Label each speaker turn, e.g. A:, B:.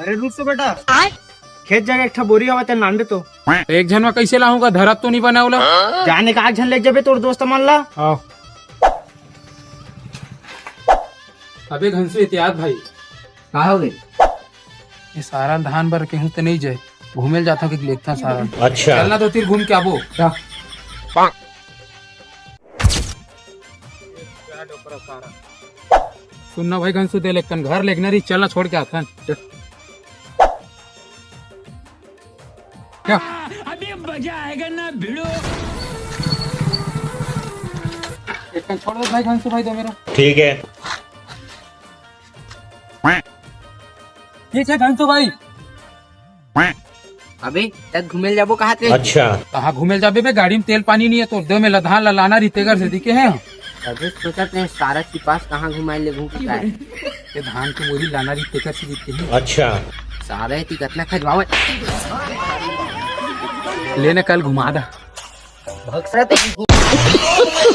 A: अरे रुक तो बेटा, खेत जाके एक बोरी हवा तेल नांदे तो
B: एक जन में कैसे लाऊंगा, धरत तो नहीं बनावला।
A: जाने का आग झन ले जाबे तोर दोस्त मान ला।
B: आओ अबे घंसू एहतियात भाई,
A: का हो गई?
B: ये सारा धान भर के हूँ तो नहीं जाए, घूमे जाता हूँ कि देखता सारा।
C: अच्छा
B: चलना तो तीर घूम के आबो। सुनना भाई घंसू दे लेकिन घर लेकना रही, चलना छोड़ के आता क्या
D: अभी मजा आएगा ना भिड़ो।
B: एक छोड़ दो भाई घंसू भाई, दो मेरा।
C: ठीक है।
B: ठीक है घंसू भाई।
E: अबे तक घूमे जाबो कहा थे?
C: अच्छा
B: कहाँ घूमे जाबे बे, गाड़ी में तेल पानी नहीं है तो दो में लधान लाना रितेगर से दिखे हैं।
E: अबे सोचते हैं सारा के पास कहाँ घुमाए ले घूम के आए।
B: ये धान की बोरी लाना रितेगर से दिखते हैं।
C: अच्छा
E: सारा है कितना खजवावे
B: लेने कल घुमा दा।
E: भक्सरा